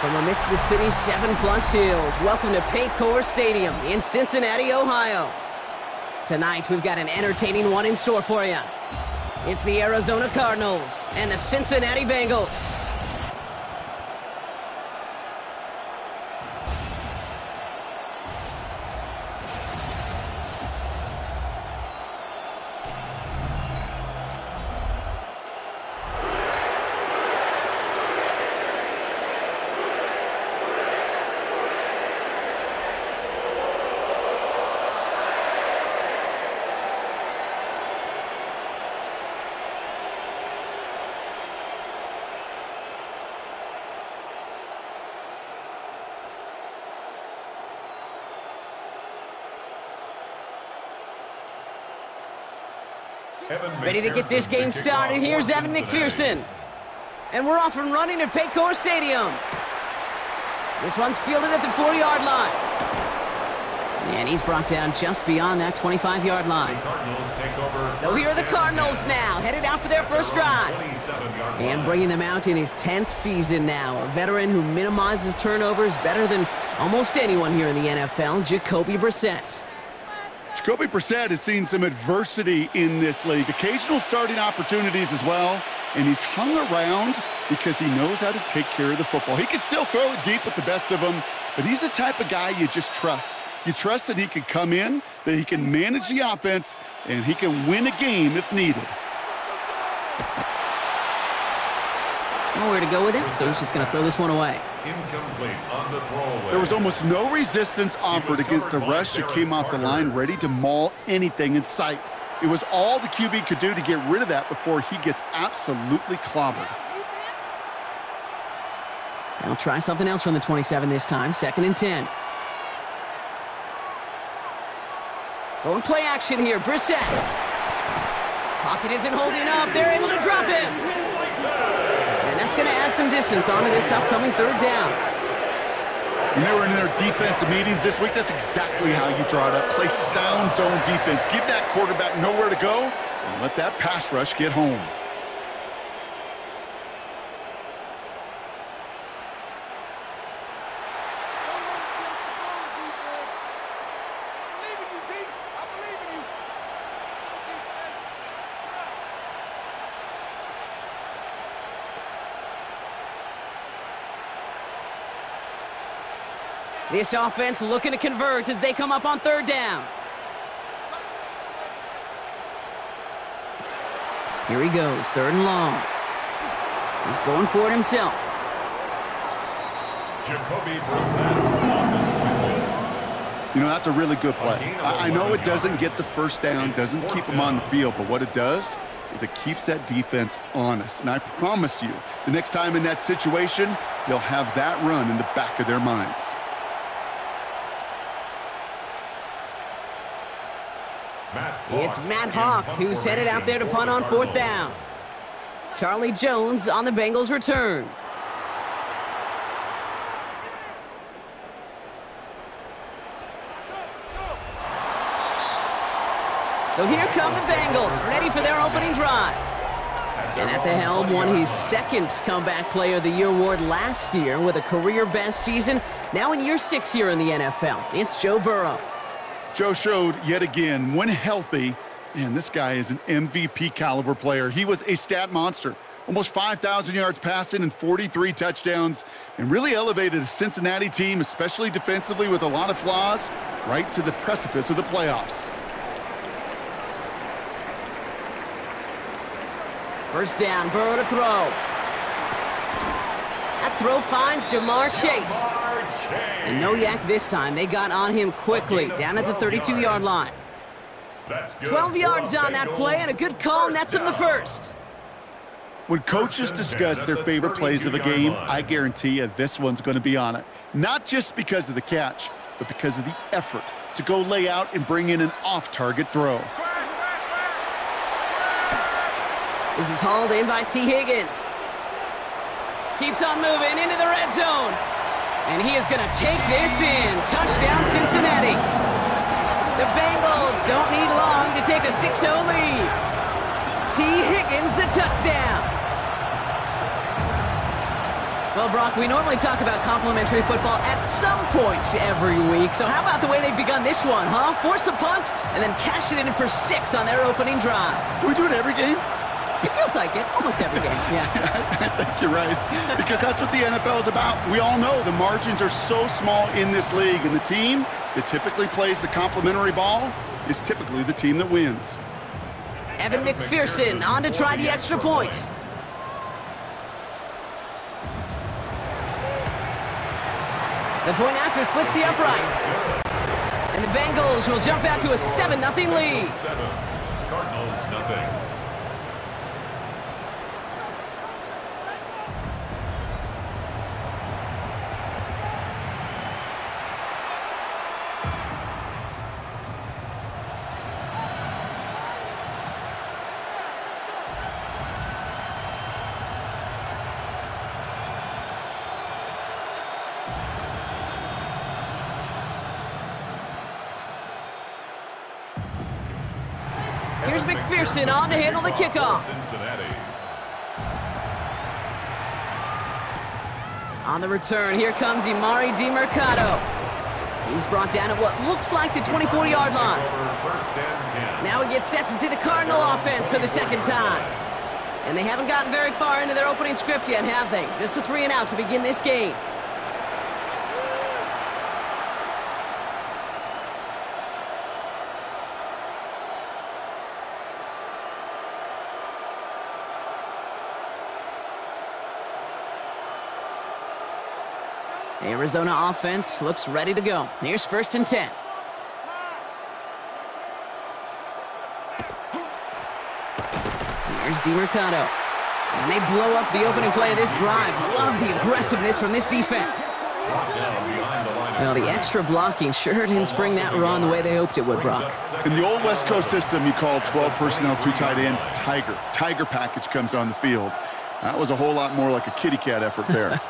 From amidst the city's 7+ hills, welcome to Paycor Stadium in Cincinnati, Ohio. Tonight, we've got an entertaining one in store for you. It's the Arizona Cardinals and the Cincinnati Bengals. Ready to get this game started. Here's Evan McPherson. And we're off and running at Paycor Stadium. This one's fielded at the 4-yard line. And he's brought down just beyond that 25-yard line. So here are the Cardinals now, headed out for their first drive. And bringing them out in his 10th season now. A veteran who minimizes turnovers better than almost anyone here in the NFL, Jacoby Brissett. Jacoby Brissett has seen some adversity in this league, occasional starting opportunities as well, and he's hung around because he knows how to take care of the football. He can still throw it deep with the best of them, but he's the type of guy you just trust. You trust that he can come in, that he can manage the offense, and he can win a game if needed. Nowhere to go with it, so he's just going to throw this one away. Incomplete on the throwaway. There was almost no resistance offered against a rush that came off the line ready to maul anything in sight. It was all the QB could do to get rid of that before he gets absolutely clobbered. They'll try something else from the 27 this time, 2nd and 10. Going play action here, Brissett. Pocket isn't holding up, they're able to drop him. And that's going to add some distance onto this upcoming 3rd down. When they were in their defensive meetings this week, that's exactly how you draw it up. Play sound zone defense. Give that quarterback nowhere to go and let that pass rush get home. This offense looking to convert as they come up on 3rd down. Here he goes, 3rd and long. He's going for it himself. Jacoby Brissett on the squib. You know, that's a really good play. I know it doesn't get the first down, doesn't keep him on the field, but what it does is it keeps that defense honest. And I promise you, the next time in that situation, they'll have that run in the back of their minds. It's Matt Hawk who's headed out there to punt on 4th down. Charlie Jones on the Bengals return. So here come the Bengals, ready for their opening drive. And at the helm won his 2nd Comeback Player of the Year award last year with a career-best season. Now in year 6 here in the NFL, it's Joe Burrow. Joe showed yet again, when healthy, man, this guy is an MVP caliber player. He was a stat monster. Almost 5,000 yards passing and 43 touchdowns, and really elevated a Cincinnati team, especially defensively with a lot of flaws, right to the precipice of the playoffs. 1st down, Burrow to throw. That throw finds Jamar Chase. And no yak this time. They got on him quickly, down at the 32-yard line. 12 yards on that play, and a good call nets him the 1st. When coaches discuss their favorite plays of a game, I guarantee you this one's going to be on it. Not just because of the catch, but because of the effort to go lay out and bring in an off-target throw. This is hauled in by T. Higgins. Keeps on moving into the red zone. And he is going to take this in. Touchdown, Cincinnati. The Bengals don't need long to take a 6-0 lead. T. Higgins, the touchdown. Well, Brock, we normally talk about complimentary football at some point every week. So how about the way they've begun this one, huh? Force a punt and then cash it in for 6 on their opening drive. Do we do it every game? It feels like it. Almost every game, yeah. I think you're right. Because that's what the NFL is about. We all know the margins are so small in this league. And the team that typically plays the complimentary ball is typically the team that wins. Evan McPherson on to try the extra point. The point after splits the uprights. And the Bengals will jump out to a 7-0 lead. 7. Cardinals, nothing. Here's McPherson on to handle the kickoff. Cincinnati. On the return, here comes Emari DeMercado. He's brought down at what looks like the 24-yard line. First and 10. Now we get set to see the Cardinal offense for the second time. And they haven't gotten very far into their opening script yet, have they? Just a 3-and-out to begin this game. Arizona offense looks ready to go. Here's 1st and 10. Here's DeMercado. And they blow up the opening play of this drive. Love the aggressiveness from this defense. Well, the extra blocking sure didn't spring that run the way they hoped it would, Brock. In the old West Coast system, you call 12 personnel, 2 tight ends, Tiger. Tiger package comes on the field. That was a whole lot more like a kitty cat effort there.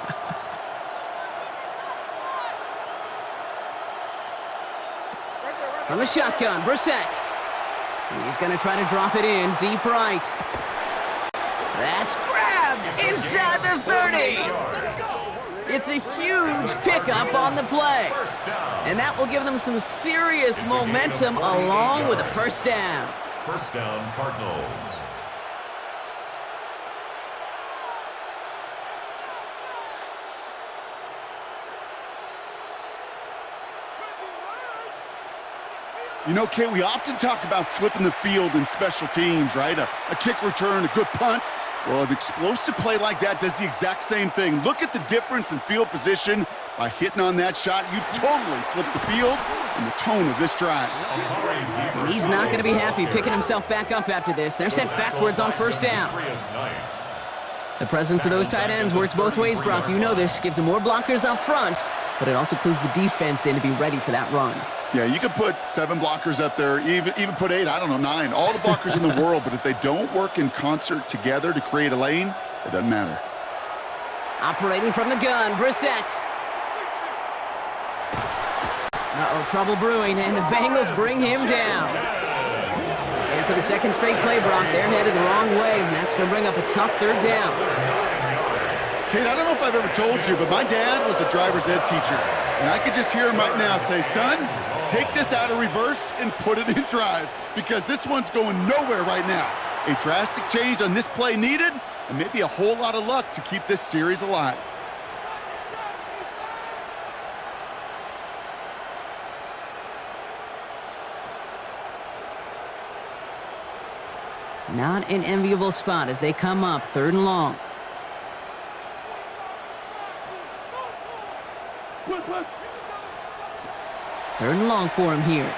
From the shotgun, Brissett. He's going to try to drop it in deep right. That's grabbed inside the 30. It's a huge pickup on the play. And that will give them some serious momentum along with a first down. First down, Cardinals. You know, Kate, we often talk about flipping the field in special teams, right? A kick return, a good punt. Well, an explosive play like that does the exact same thing. Look at the difference in field position by hitting on that shot. You've totally flipped the field and the tone of this drive. And he's not going to be happy picking himself back up after this. They're sent backwards on first down. The presence of those tight ends works both ways, Brock. You know this. Gives them more blockers up front, but it also clues the defense in to be ready for that run. Yeah, you could put 7 blockers up there, even put 8, I don't know, 9. All the blockers in the world, but if they don't work in concert together to create a lane, it doesn't matter. Operating from the gun, Brissett. Uh-oh, trouble brewing, and the Bengals bring him down. And for the second straight play, Brock, they're headed the wrong way, and that's going to bring up a tough third down. Kate, I don't know if I've ever told you, but my dad was a driver's ed teacher. And I could just hear him right now say, son, take this out of reverse and put it in drive, because this one's going nowhere right now. A drastic change on this play needed, and maybe a whole lot of luck to keep this series alive. Not an enviable spot as they come up 3rd and long. Third and long for him here.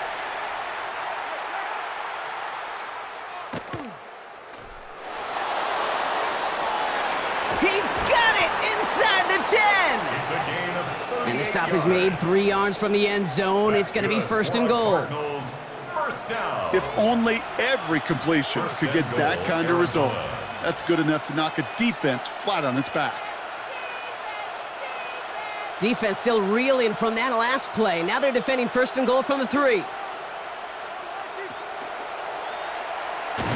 He's got it inside the 10. It's a gain of 38 And the stop is made 3 yards from the end zone. It's going to be 1st and goal. Cardinals, first down. If only every completion could get that kind of result. That's good enough to knock a defense flat on its back. Defense still reeling from that last play. Now they're defending 1st and goal from the 3.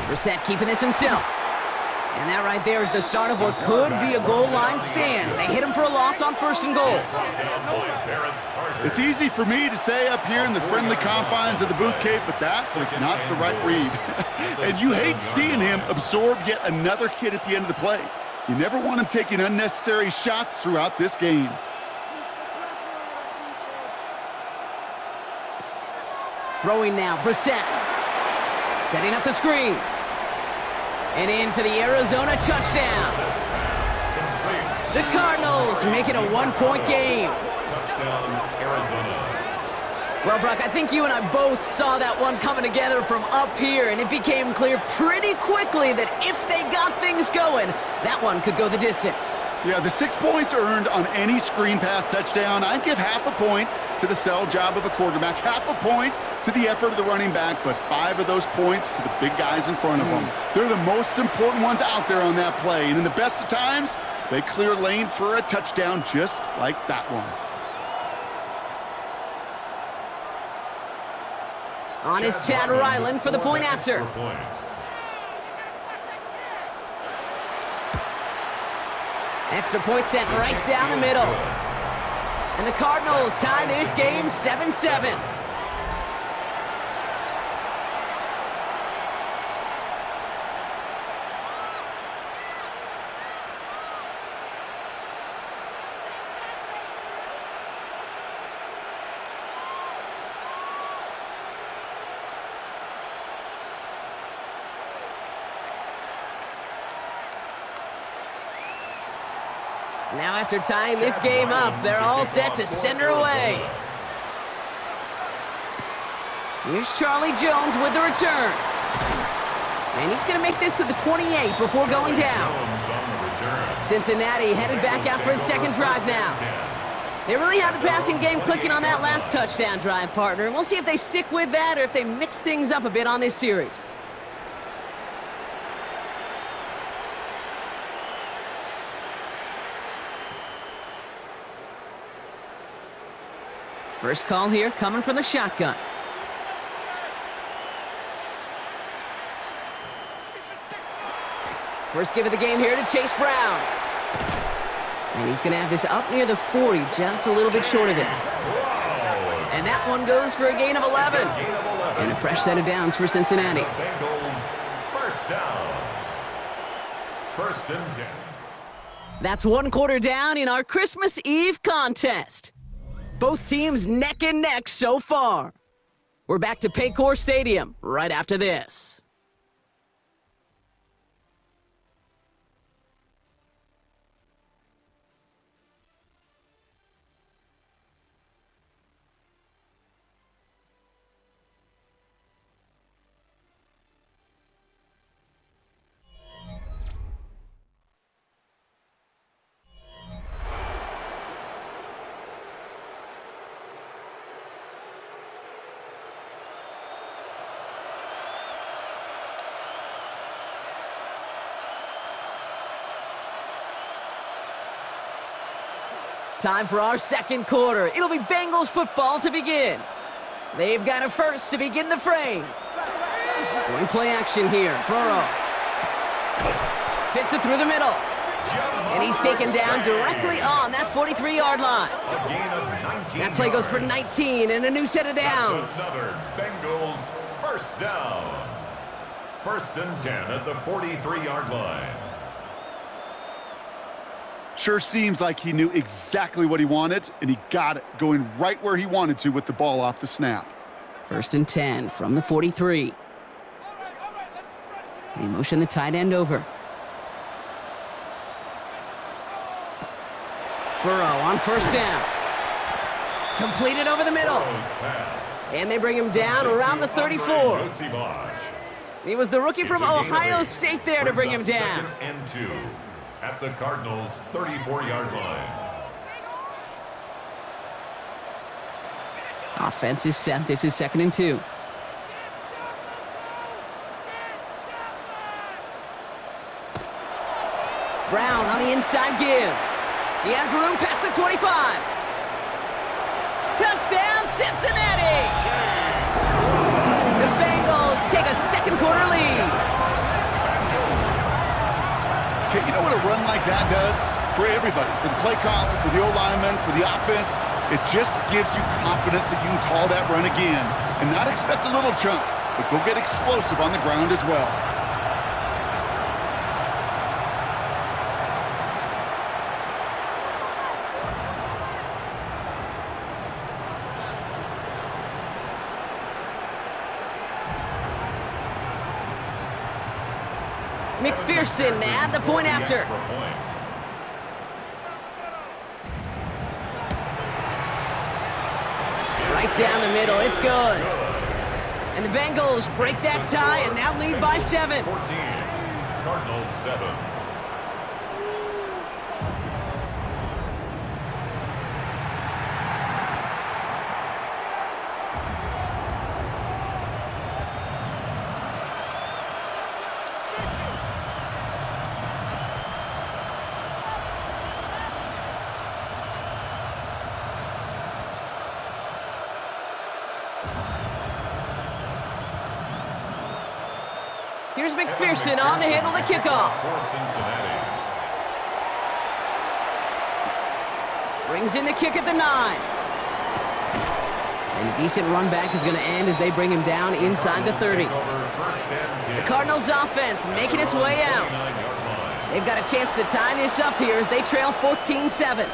Brissett keeping this himself. And that right there is the start of what could be a goal line stand. They hit him for a loss on 1st and goal. It's easy for me to say up here in the friendly confines of the booth, Kate, but that was not the right read. And you hate seeing him absorb yet another hit at the end of the play. You never want him taking unnecessary shots throughout this game. Throwing now, Brissett. Setting up the screen. And in for the Arizona touchdown. The Cardinals make it a 1-point game. Touchdown, Arizona. Well, Brock, I think you and I both saw that one coming together from up here, and it became clear pretty quickly that if they got things going, that one could go the distance. Yeah, the 6 points earned on any screen pass touchdown. I'd give half a point to the sell job of a quarterback, half a point to the effort of the running back, but 5 of those points to the big guys in front of them. They're the most important ones out there on that play, and in the best of times, they clear lane for a touchdown just like that one. On is Chad Ryland for the point after. Extra point sent right down the middle. And the Cardinals tie this game 7-7. Now after tying this game up, they're all set to send her away. Here's Charlie Jones with the return. And he's going to make this to the 28 before going down. Cincinnati headed back out for its second drive now. They really had the passing game clicking on that last touchdown drive, partner. And we'll see if they stick with that or if they mix things up a bit on this series. First call here coming from the shotgun. First give of the game here to Chase Brown. And he's going to have this up near the 40, just a little bit short of it. And that one goes for a gain of 11. And a fresh set of downs for Cincinnati. Bengals, first down. 1st and 10. That's 1 quarter down in our Christmas Eve contest. Both teams neck and neck so far. We're back to Paycor Stadium right after this. Time for our second quarter. It'll be Bengals football to begin. They've got a first to begin the frame. Going play action here. Burrow. Fits it through the middle. And he's taken down directly on that 43-yard line. That play goes for 19 and a new set of downs. Another Bengals first down. 1st and 10 at the 43-yard line. Sure seems like he knew exactly what he wanted, and he got it, going right where he wanted to with the ball off the snap. 1st and 10 from the 43. He motioned the tight end over. Burrow on 1st down. Completed over the middle. And they bring him down around the 34. It was the rookie from Ohio State there to bring him down. 2nd and 2 at the Cardinals' 34-yard line. Offense is set. This is 2nd and 2. Brown on the inside give. He has room past the 25. Touchdown, Cincinnati! The Bengals take a second quarter lead. Okay, you know what a run like that does? For everybody, for the play caller, for the O-lineman, for the offense, it just gives you confidence that you can call that run again and not expect a little chunk, but go get explosive on the ground as well. McPherson at the point after. Right down the middle, it's good. And the Bengals break that tie and now lead by 7. 14, Cardinals 7. Here's McPherson on to handle the kickoff. For Cincinnati. Brings in the kick at the 9. And a decent run back is going to end as they bring him down inside the 30. The Cardinals offense making its way out. They've got a chance to tie this up here as they trail 14-7.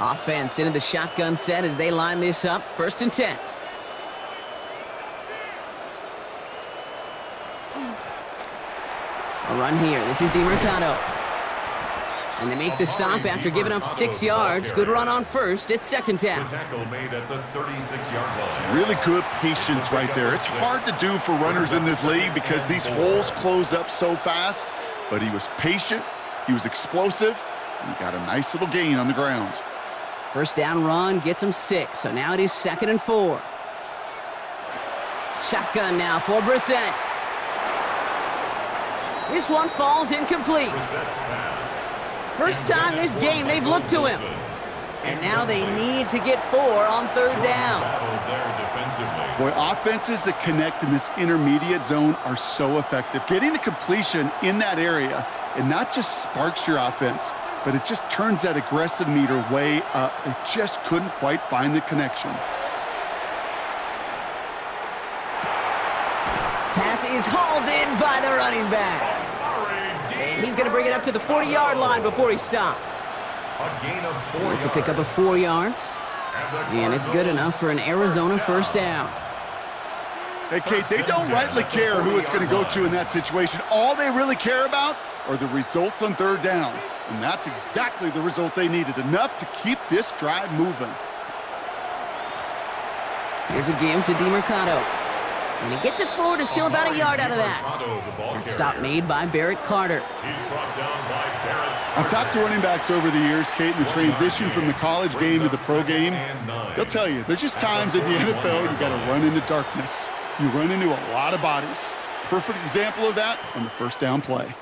Offense into the shotgun set as they line this up. 1st and 10. A run here. This is DeMercado. And they make the stop after giving up 6 yards. Good run on 1st. It's 2nd down. Tackle made at the 36-yard line. Really good patience right there. It's hard to do for runners in this league because these holes close up so fast. But he was patient, he was explosive, and he got a nice little gain on the ground. 1st down run gets him 6, so now it is 2nd and 4. Shotgun now for Brissett. This one falls incomplete. First time this game they've looked to him. And now they need to get 4 on 3rd down. Boy, offenses that connect in this intermediate zone are so effective. Getting the completion in that area, it not just sparks your offense, but it just turns that aggressive meter way up. They just couldn't quite find the connection. Pass is hauled in by the running back. And he's going to bring it up to the 40-yard line before he stopped. It's a pickup of 4 yards. And it's good enough for an Arizona 1st down. Hey, Kate, they don't rightly care who it's going to go to in that situation. All they really care about are the results on 3rd down. And that's exactly the result they needed, enough to keep this drive moving. Here's a game to DeMercado. And he gets it forward to steal about a yard out of that. That stop made by Barrett Carter. I've talked to running backs over the years, Kate, in the transition from the college game to the pro game. They'll tell you, there's just times in the NFL you got to run into darkness. You run into a lot of bodies. Perfect example of that on the 1st down play.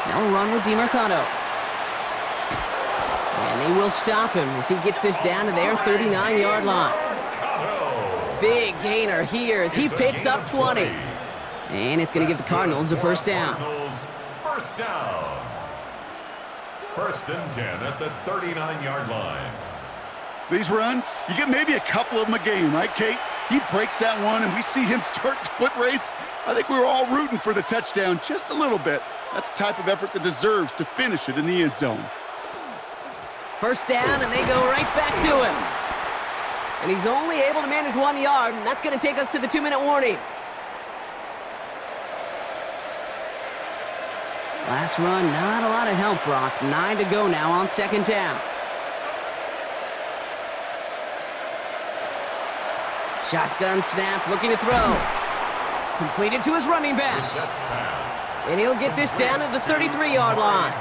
Now a run with DeMercado. And they will stop him as he gets this down to their 39-yard line. Big gainer here as he picks up 20. And it's going to give the Cardinals a 1st down. 1st down. 1st and 10 at the 39-yard line. These runs, you get maybe a couple of them a game, right, Kate? He breaks that one, and we see him start the foot race. I think we were all rooting for the touchdown just a little bit. That's the type of effort that deserves to finish it in the end zone. 1st down, and they go right back to him. And he's only able to manage 1 yard, and that's going to take us to the 2-minute warning. Last run, not a lot of help, Brock. 9 to go now on 2nd down. Shotgun snap, looking to throw. Completed to his running back. And he'll get this down to the 33-yard line.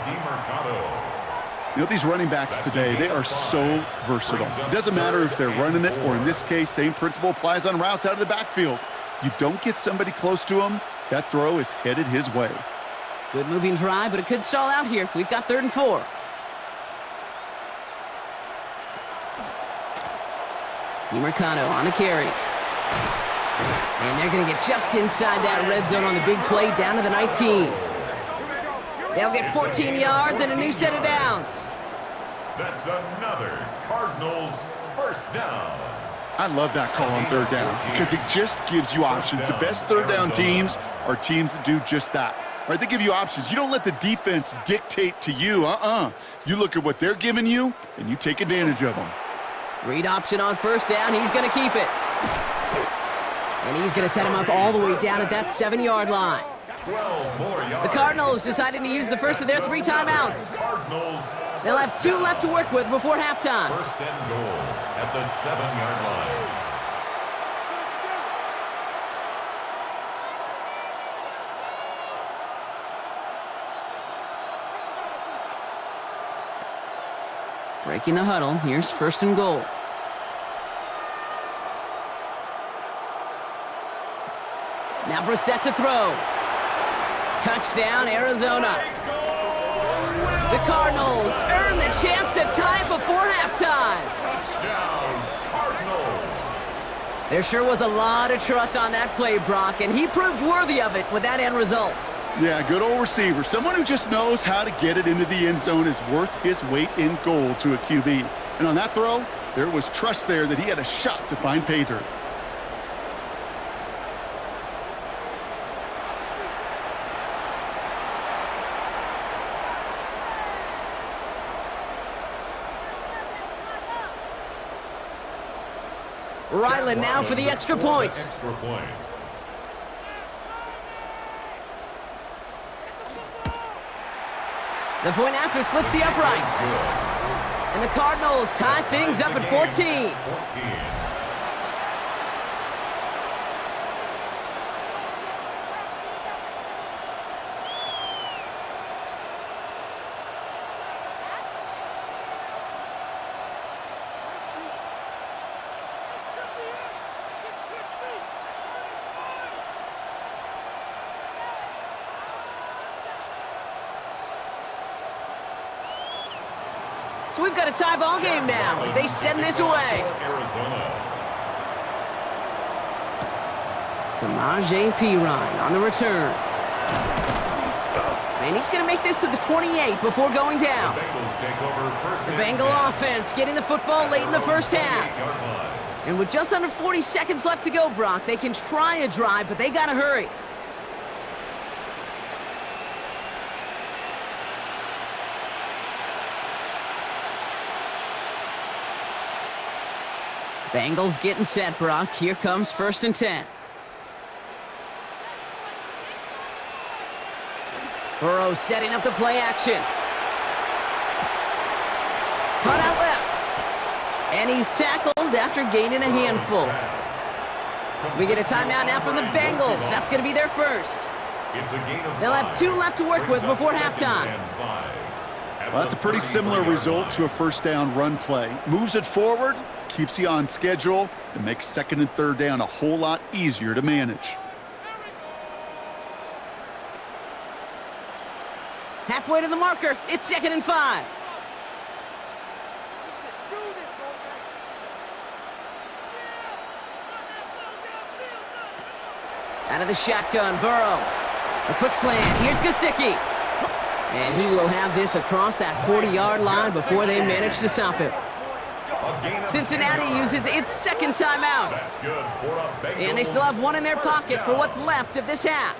You know, these running backs today, they are so versatile. It doesn't matter if they're running it, or in this case, same principle applies on routes out of the backfield. You don't get somebody close to him, that throw is headed his way. Good moving drive, but it could stall out here. We've got 3rd and 4. DiMercano on the carry. And they're going to get just inside that red zone on the big play down to the 19. They'll get 14 yards and a new set of downs. That's another Cardinals first down. I love that call on 3rd down because it just gives you options. The best 3rd down teams are teams that do just that. Right? They give you options. You don't let the defense dictate to you. You look at what they're giving you, and you take advantage of them. Read option on 1st down. He's going to keep it. And he's going to set him up all the way down at that 7-yard line. 12 more yards. The Cardinals decided to use the first of their 3 timeouts. They'll have 2 left to work with before halftime. 1st and goal at the 7-yard line. Breaking the huddle. Here's 1st and goal. Now Brissett to throw. Touchdown, Arizona. The Cardinals earn the chance to tie it before halftime. Touchdown, Cardinals. There sure was a lot of trust on that play, Brock, and he proved worthy of it with that end result. Yeah, good old receiver. Someone who just knows how to get it into the end zone is worth his weight in gold to a QB. And on that throw, there was trust there that he had a shot to find pay dirt. Ryland now for the extra point. Extra point. The point after splits the uprights. And the Cardinals tie things up at 14. 14. So we've got a tie ball game now as they send this away. Arizona. Samaje Perine on the return. And he's going to make this to the 28 before going down. The Bengals take over first. The Bengal offense getting the football late in the first half. And with just under 40 seconds left to go, Brock, they can try a drive, but they got to hurry. Bengals getting set, Brock. Here comes 1st and 10. Burrow setting up the play action. Cut out left. And he's tackled after gaining a handful. We get a timeout now from the Bengals. That's going to be their first. They'll have 2 left to work with before halftime. Well, that's a pretty similar result to a 1st down run play. Moves it forward, keeps you on schedule, and makes 2nd and 3rd down a whole lot easier to manage. Halfway to the marker. It's 2nd and 5. Out of the shotgun, Burrow. A quick slant. Here's Gesicki. And he will have this across that 40-yard line before they manage to stop him. Cincinnati uses its 2nd timeout. And they still have 1 in their pocket for what's left of this half.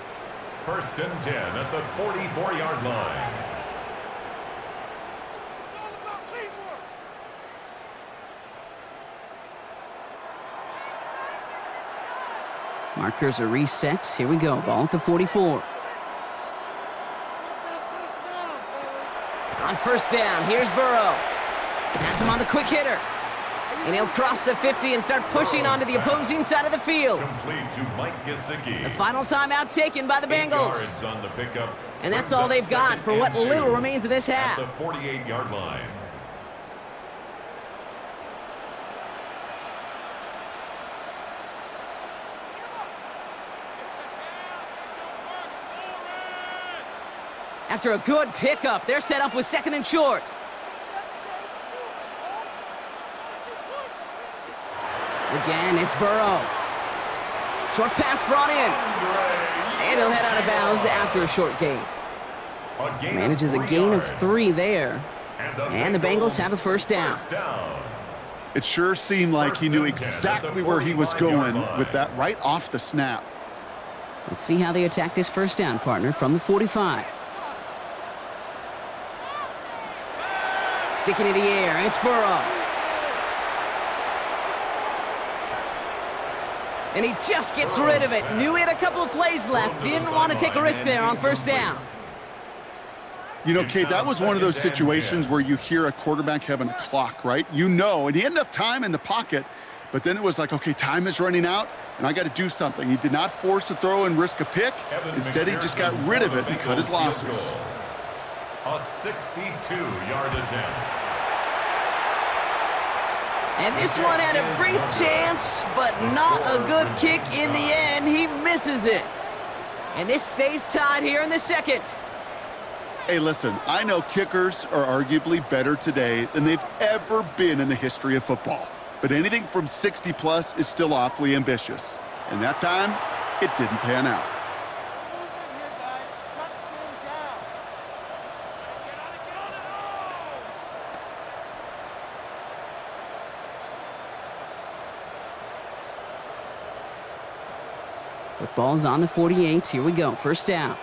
1st and 10 at the 44-yard line. Markers are reset. Here we go. Ball at the 44. On 1st down, here's Burrow. Has him on the quick hitter. And he'll cross the 50 and start pushing onto the opposing side of the field. Complete to Mike Gesicki. The final timeout taken by the Bengals. 8 yards on the pickup. And that's all they've got for what little remains of this half. At the 48-yard line. After a good pickup, they're set up with 2nd and short. Again, it's Burrow. Short pass brought in. And he'll head out of bounds after a short gain. Manages a gain of 3 there. And the Bengals have a first down. It sure seemed like he knew exactly where he was going with that right off the snap. Let's see how they attack this first down, partner, from the 45. Sticking in the air, it's Burrow. And he just gets rid of it. Knew he had a couple of plays left. Didn't want to take a risk there on first down. You know, Kate, that was one of those situations where you hear a quarterback having a clock, right? You know, and he had enough time in the pocket, but then it was like, okay, time is running out, and I got to do something. He did not force a throw and risk a pick. Instead, he just got rid of it and cut his losses. A 62-yard attempt. And this one had a brief chance, but not a good kick in the end. He misses it. And this stays tied here in the second. Hey, listen, I know kickers are arguably better today than they've ever been in the history of football. But anything from 60-plus is still awfully ambitious. And that time, it didn't pan out. Football's on the 48. Here we go. First down.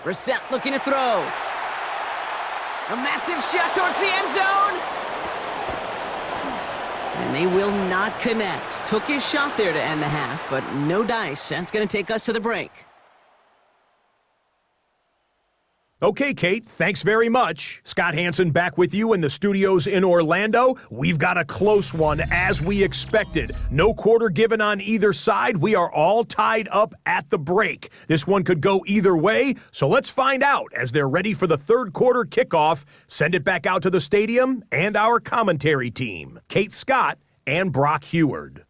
Brissett looking to throw. A massive shot towards the end zone. And they will not connect. Took his shot there to end the half, but no dice. That's going to take us to the break. Okay, Kate, thanks very much. Scott Hansen back with you in the studios in Orlando. We've got a close one, as we expected. No quarter given on either side. We are all tied up at the break. This one could go either way, so let's find out as they're ready for the third quarter kickoff. Send it back out to the stadium and our commentary team, Kate Scott and Brock Heward.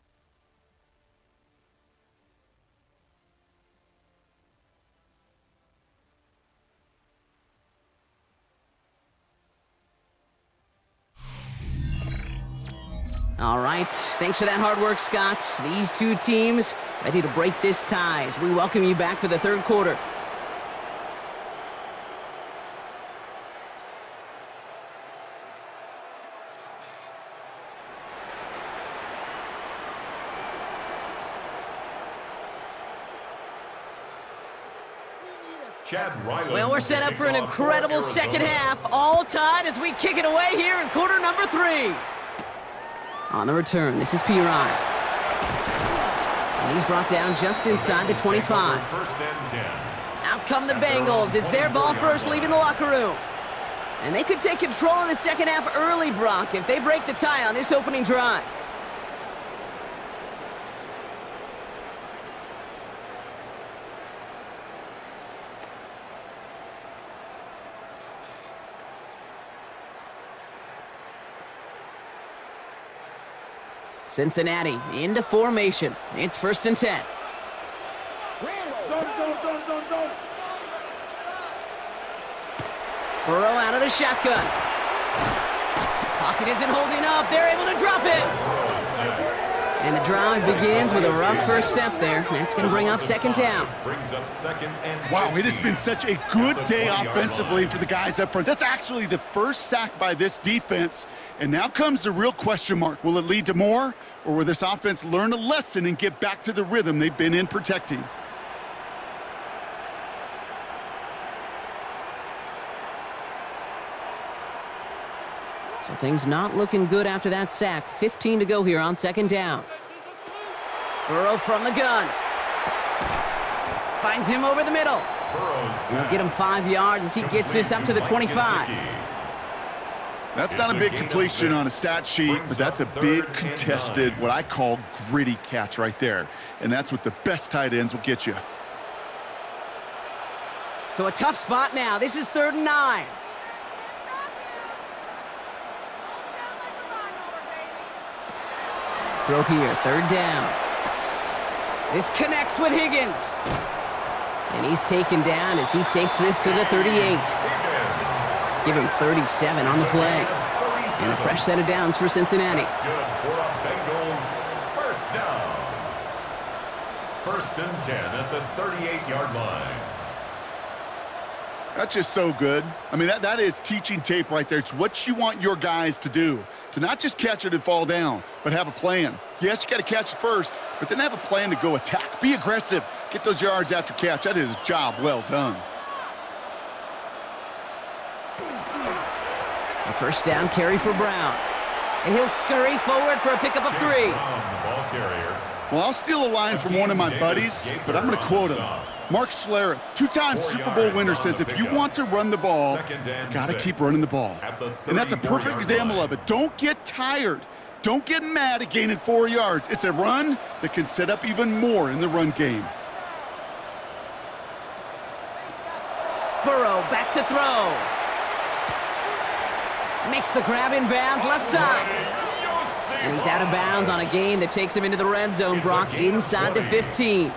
All right, thanks for that hard work, Scott. These two teams ready to break this tie as we welcome you back for the third quarter. Well, we're set up for an incredible second half, all tied as we kick it away here in quarter number 3. On the return, this is Pirine. And he's brought down just inside the 25. Out come the Bengals. It's their ball first, leaving the locker room. And they could take control in the second half early, Brock, if they break the tie on this opening drive. Cincinnati into formation. It's 1st and 10. Burrow out of the shotgun. Pocket isn't holding up. They're able to drop it. And the drive begins with a rough first step there. That's going to bring up 2nd down. Wow, it has been such a good day offensively for the guys up front. That's actually the first sack by this defense. And now comes the real question mark. Will it lead to more, or will this offense learn a lesson and get back to the rhythm they've been in protecting? So things not looking good after that sack. 15 to go here on 2nd down. Burrow from the gun. Finds him over the middle. He'll get him 5 yards as he gets this up to the 25. That's not a big completion on a stat sheet, but that's a big contested, what I call gritty catch right there. And that's what the best tight ends will get you. So a tough spot now. This is 3rd and 9. Throw here, 3rd down. This connects with Higgins. And he's taken down as he takes this to the 38. Give him 37 on the play. And a fresh set of downs for Cincinnati. That's good for a Bengals first down. 1st and 10 at the 38-yard line. That's just so good. I mean, that is teaching tape right there. It's what you want your guys to do. To not just catch it and fall down, but have a plan. Yes, you got to catch it first, but then have a plan to go attack. Be aggressive. Get those yards after catch. That is a job well done. A first down carry for Brown. And he'll scurry forward for a pickup of 3. Well, I'll steal a line from one of my buddies, but I'm going to quote him. Mark Schlereth, 2-time Super Bowl winner, says if you want to run the ball, you got to keep running the ball. And that's a perfect example of it. Don't get tired. Don't get mad at gaining 4 yards. It's a run that can set up even more in the run game. Burrow back to throw. Makes the grab in bounds left side. And he's out of bounds on a gain that takes him into the red zone, Brock, inside the 15.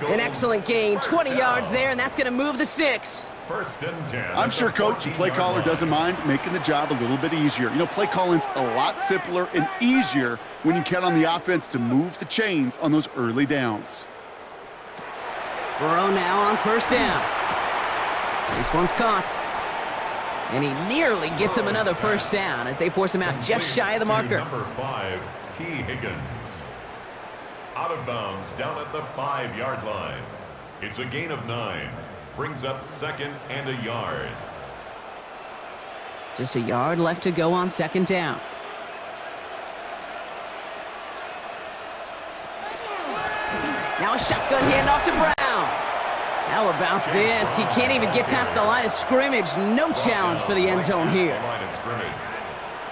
An excellent gain, 20 yards there, and that's going to move the sticks. 1st and 10. I'm sure coach and play caller doesn't mind making the job a little bit easier. You know, play calling's a lot simpler and easier when you count on the offense to move the chains on those early downs. Burrow now on first down. This one's caught. And he nearly gets him another first down as they force him out just shy of the marker. Number 5, T. Higgins. Out of bounds down at the 5-yard line. It's a gain of 9. Brings up 2nd and a yard. Just a yard left to go on 2nd down. Now a shotgun handoff to Brown. How about this? He can't even get past the line of scrimmage. No challenge for the end zone here.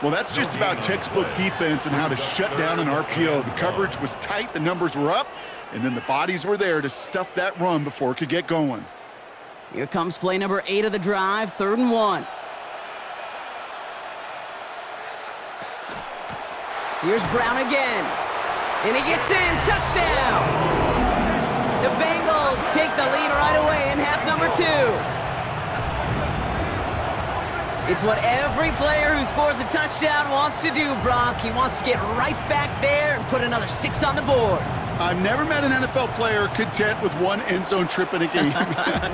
Well, that's just about textbook defense and how to shut down an RPO. The coverage was tight, the numbers were up, and then the bodies were there to stuff that run before it could get going. Here comes play number 8 of the drive, 3rd and 1. Here's Brown again. And he gets in, touchdown! The Bengals take the lead right away in half number 2. It's what every player who scores a touchdown wants to do, Brock. He wants to get right back there and put another 6 on the board. I've never met an NFL player content with 1 end zone trip in a game.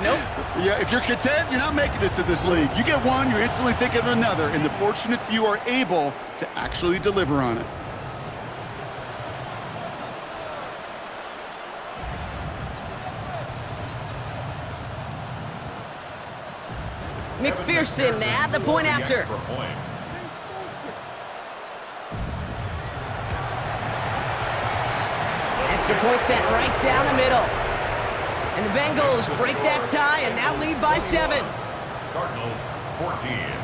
Nope. Yeah, if you're content, you're not making it to this league. You get one, you're instantly thinking of another, and the fortunate few are able to actually deliver on it. McPherson at the point after. Extra point set right down the middle. And the Bengals break that tie and now lead by 7. Cardinals 14.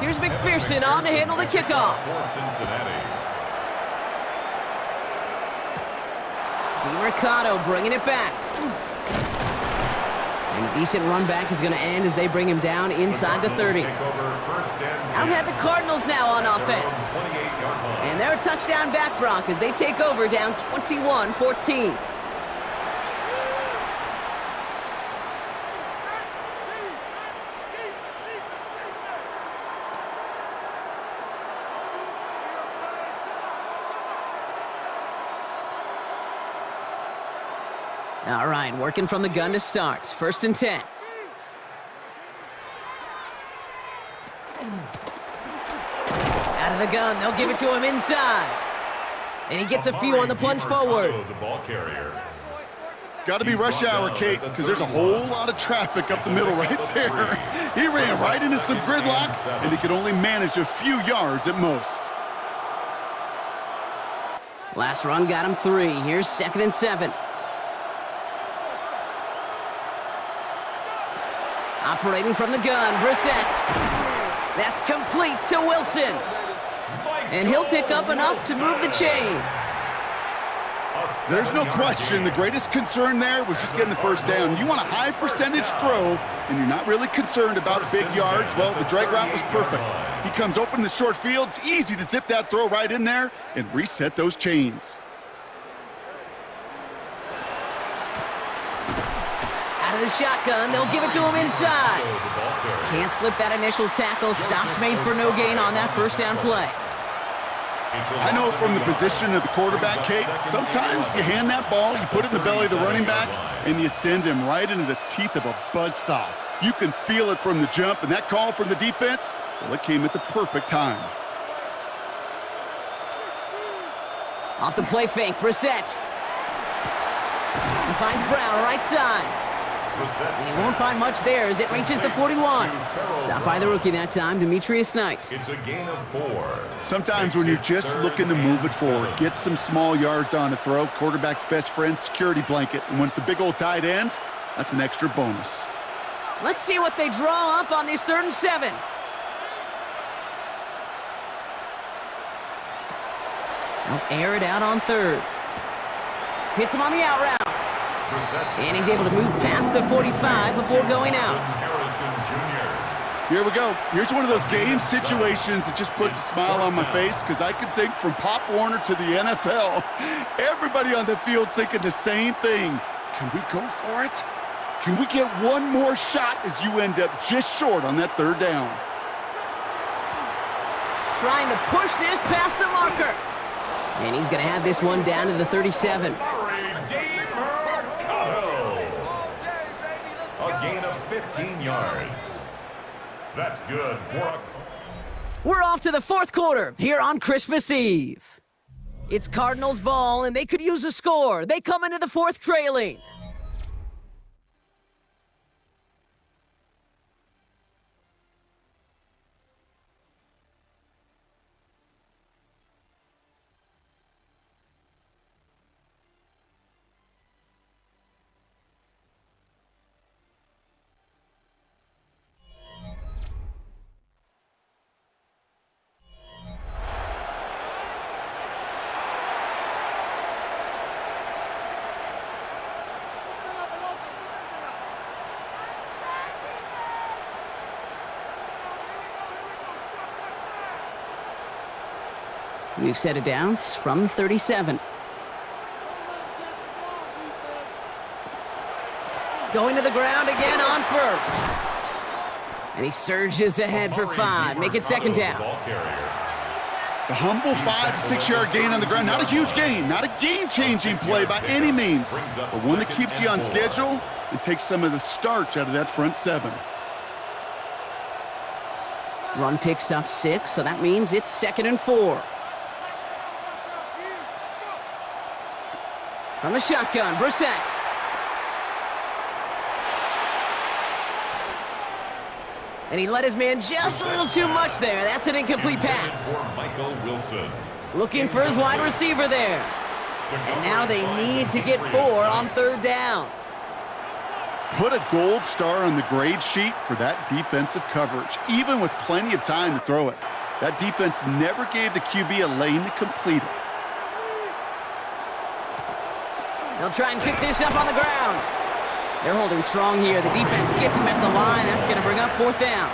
Here's McPherson on to handle the kickoff. For Cincinnati. DiMercato bringing it back. And a decent run back is going to end as they bring him down inside the 30. Out had the Cardinals now on offense. And they're a touchdown back, Brock, as they take over down 21-14. All right, working from the gun to start. 1st and 10. Out of the gun, they'll give it to him inside. And he gets a few on the plunge forward. The ball carrier. Got to be rush hour, Kate, because there's a whole lot of traffic up the middle right there. He ran right into some gridlock, and he could only manage a few yards at most. Last run got him 3. Here's 2nd and 7. Operating from the gun, Brissett. That's complete to Wilson. And he'll pick up enough to move the chains. There's no question the greatest concern there was just getting the first down. You want a high percentage throw, and you're not really concerned about big yards. Well, the drag route was perfect. He comes open in the short field. It's easy to zip that throw right in there and reset those chains. Out of the shotgun, they'll give it to him inside. Can't slip that initial tackle. Stops made for no gain on that first down play. I know from the position of the quarterback, Kate, sometimes you hand that ball, you put it in the belly of the running back, and you send him right into the teeth of a buzzsaw. You can feel it from the jump, and that call from the defense, well, it came at the perfect time. Off the play fake, Brissett. He finds Brown, right side. And he won't find much there as it reaches the 41. Stopped by the rookie that time, Demetrius Knight. It's a gain of 4. Sometimes when you're just looking to move it forward, get some small yards on a throw, quarterback's best friend, security blanket. And when it's a big old tight end, that's an extra bonus. Let's see what they draw up on this 3rd and 7. They'll air it out on 3rd. Hits him on the out route. And he's able to move past the 45 before going out. Here we go. Here's one of those game situations that just puts a smile on my face because I can think from Pop Warner to the NFL, everybody on the field thinking the same thing. Can we go for it? Can we get one more shot as you end up just short on that 3rd down? Trying to push this past the marker. And he's going to have this one down to the 37. A gain of 15 yards. That's good. We're off to the 4th quarter here on Christmas Eve. It's Cardinals ball, and they could use a score. They come into the 4th trailing. We've set it down from 37. Going to the ground again on 1st. And he surges ahead for 5. Make it 2nd down. The humble 5 to 6 yard gain on the ground. Not a huge gain, not a game-changing play by any means, but one that keeps you on schedule and takes some of the starch out of that front 7. Run picks up 6, so that means it's 2nd and 4. From the shotgun, Brissett. And he let his man just a little too much there. That's an incomplete pass. Looking for his wide receiver there. And now they need to get 4 on 3rd down. Put a gold star on the grade sheet for that defensive coverage, even with plenty of time to throw it. That defense never gave the QB a lane to complete it. They'll try and pick this up on the ground. They're holding strong here. The defense gets him at the line. That's going to bring up 4th down.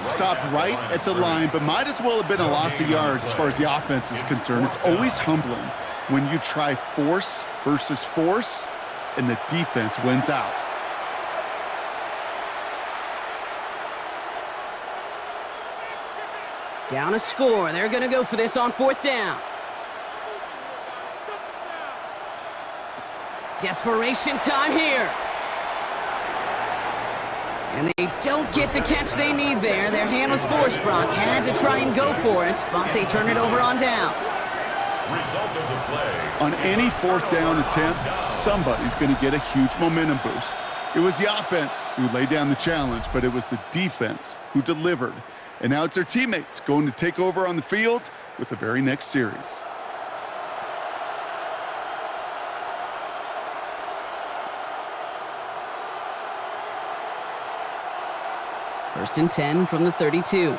Stopped right at the line, but might as well have been a loss of yards as far as the offense is concerned. It's always humbling when you try force versus force, and the defense wins out. Down a score. They're going to go for this on 4th down. Desperation time here. And they don't get the catch they need there. Their hand was forced, Brock. Had to try and go for it, but they turn it over on downs. Result of the play. On any 4th down attempt, somebody's going to get a huge momentum boost. It was the offense who laid down the challenge, but it was the defense who delivered. And now it's their teammates going to take over on the field with the very next series. First and 10 from the 32.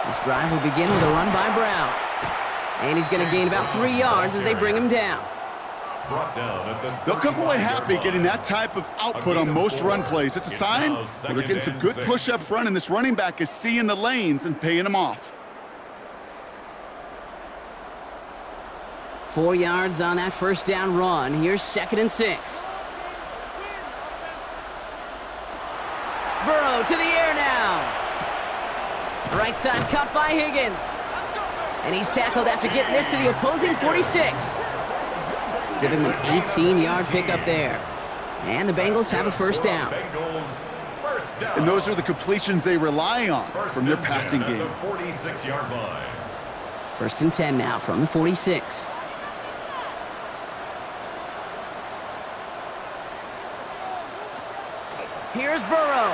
This drive will begin with a run by Brown. And he's going to gain about 3 yards as they bring him down. They'll come away happy getting that type of output on most run plays. It's a sign that they're getting some good push up front, and this running back is seeing the lanes and paying them off. 4 yards on that first down run. Here's 2nd and 6. Burrow to the air now. Right side cut by Higgins. And he's tackled after getting this to the opposing 46. Give him an 18-yard pickup there. And the Bengals have a first down. And those are the completions they rely on from their passing game. 46-yard line. First and 10 now from the 46. Here's Burrow.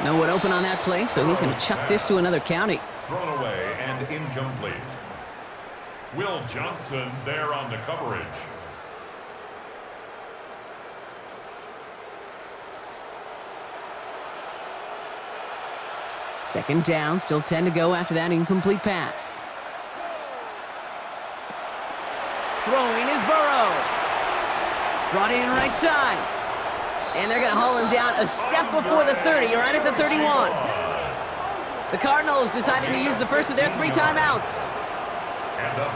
No one open on that play, so he's going to chuck this to another county. Thrown away and incomplete. Will Johnson there on the coverage. Second down, still 10 to go after that incomplete pass. Throwing is Burrow. Brought in right side. And they're going to haul him down a step before the 30, right at the 31. The Cardinals decided to use the first of their 3 timeouts.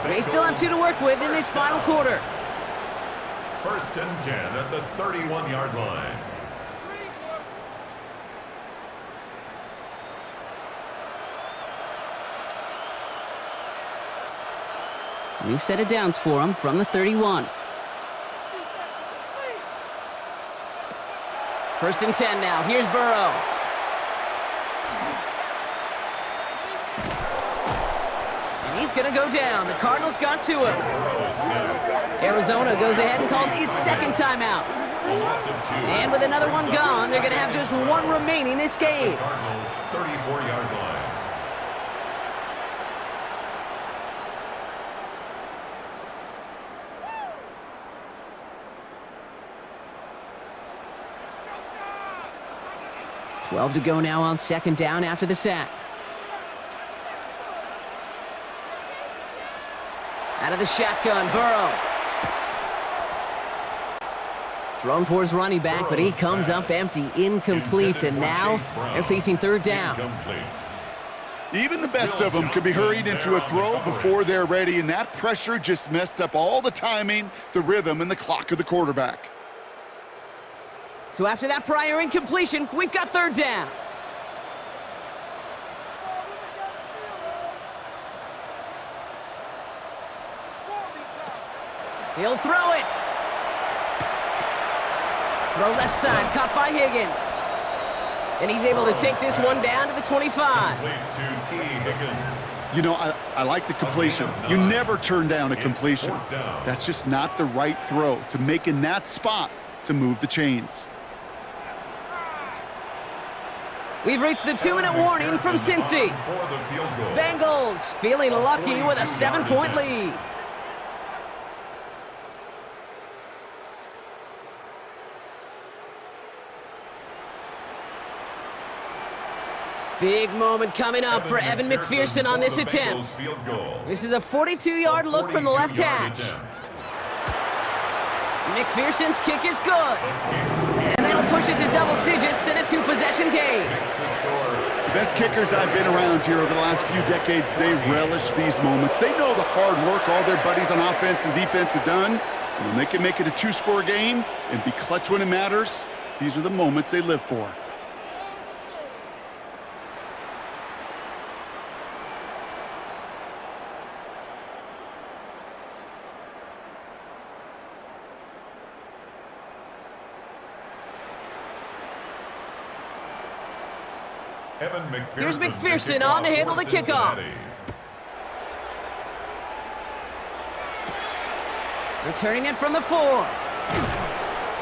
They still have 2 to work with in this final quarter. First and 10 at the 31-yard line. New set of downs for him from the 31. First and 10 now. Here's Burrow. And he's going to go down. The Cardinals got to him. Arizona goes ahead and calls its second timeout. And with another one gone, they're going to have just 1 remaining this game. Cardinals 34-yard line. $12 to go now on second down after the sack. Out of the shotgun, Burrow. Thrown for his running back, but he comes up empty, incomplete, and now they're facing third down. Even the best of them could be hurried into a throw before they're ready, and that pressure just messed up all the timing, the rhythm, and the clock of the quarterback. So after that prior incompletion, we've got third down. He'll throw it. Throw left side, caught by Higgins. And he's able to take this one down to the 25. You know, I like the completion. You never turn down a completion. That's just not the right throw to make in that spot to move the chains. We've reached the 2-minute warning from Cincy. Bengals feeling lucky with a 7-point lead. Big moment coming up for Evan McPherson on this attempt. This is a 42-yard look from the left hash. McPherson's kick is good. And that'll push it to double digits in a 2-possession game. The best kickers I've been around here over the last few decades, they relish these moments. They know the hard work all their buddies on offense and defense have done. And when they can make it a 2-score game and be clutch when it matters, these are the moments they live for. Here's McPherson on to handle the kickoff. Returning it from the 4.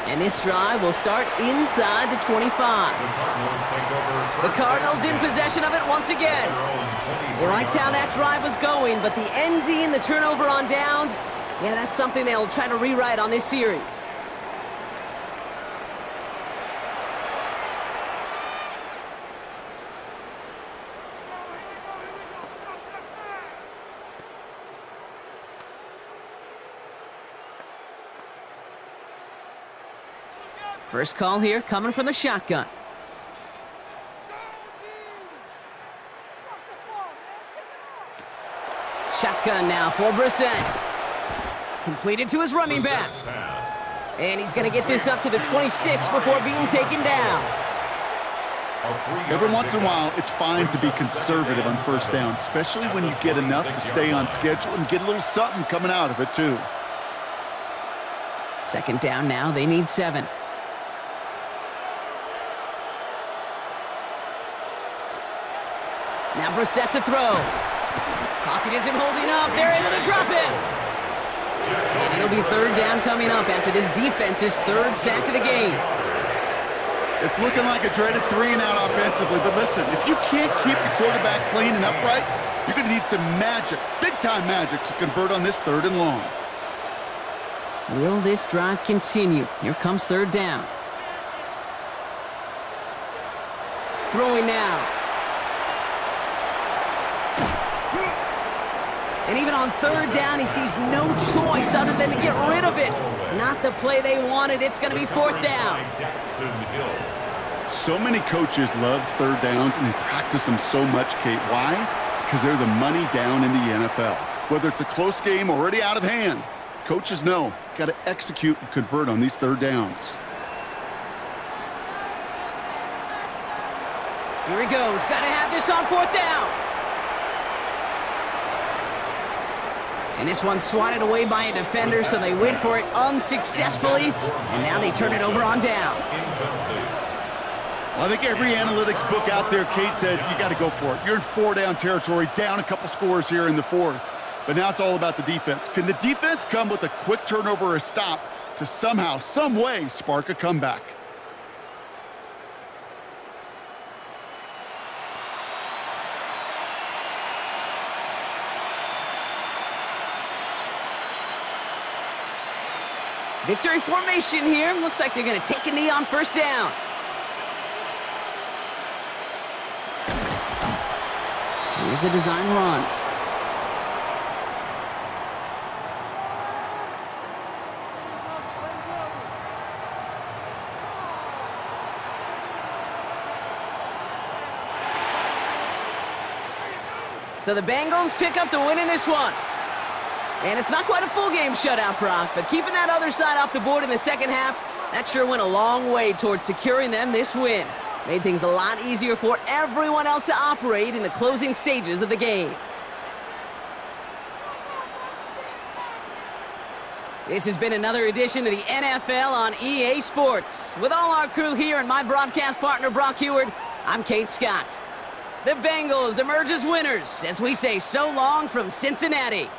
And this drive will start inside the 25. The Cardinals in possession of it once again. They liked how that drive was going, but the ending, the turnover on downs, Yeah, that's something they'll try to rewrite on this series. First call here coming from the shotgun. Shotgun now for Brissett. Completed to his running back. And he's going to get this up to the 26 before being taken down. Every once in a while, it's fine to be conservative on first down, especially when you get enough to stay on schedule and get a little something coming out of it, too. Second down now, they need 7. Now Brissett to throw. Pocket isn't holding up. They're able to drop him. And it'll be third down coming up after this defense's third sack of the game. It's looking like a dreaded 3-and-out offensively, but listen, if you can't keep your quarterback clean and upright, you're going to need some magic, big-time magic, to convert on this 3rd and long. Will this drive continue? Here comes third down. Throwing now. And even on third down, he sees no choice other than to get rid of it. Not the play they wanted. It's going to be 4th down. So many coaches love third downs, and they practice them so much, Kate. Why? Because they're the money down in the NFL. Whether it's a close game already out of hand, coaches know, got to execute and convert on these third downs. Here he goes. Got to have this on 4th down. And this one's swatted away by a defender, so they wait for it unsuccessfully, and now they turn it over on downs. Well, I think every analytics book out there, Kate, said you got to go for it. You're in 4-down territory, down a couple scores here in the 4th. But now it's all about the defense. Can the defense come with a quick turnover or a stop to somehow, some way, spark a comeback? Victory formation here. Looks like they're going to take a knee on first down. Here's a design run. So the Bengals pick up the win in this one. And it's not quite a full game shutout, Brock, but keeping that other side off the board in the second half, that sure went a long way towards securing them this win. Made things a lot easier for everyone else to operate in the closing stages of the game. This has been another edition of the NFL on EA Sports. With all our crew here and my broadcast partner, Brock Heward, I'm Kate Scott. The Bengals emerge as winners as we say so long from Cincinnati.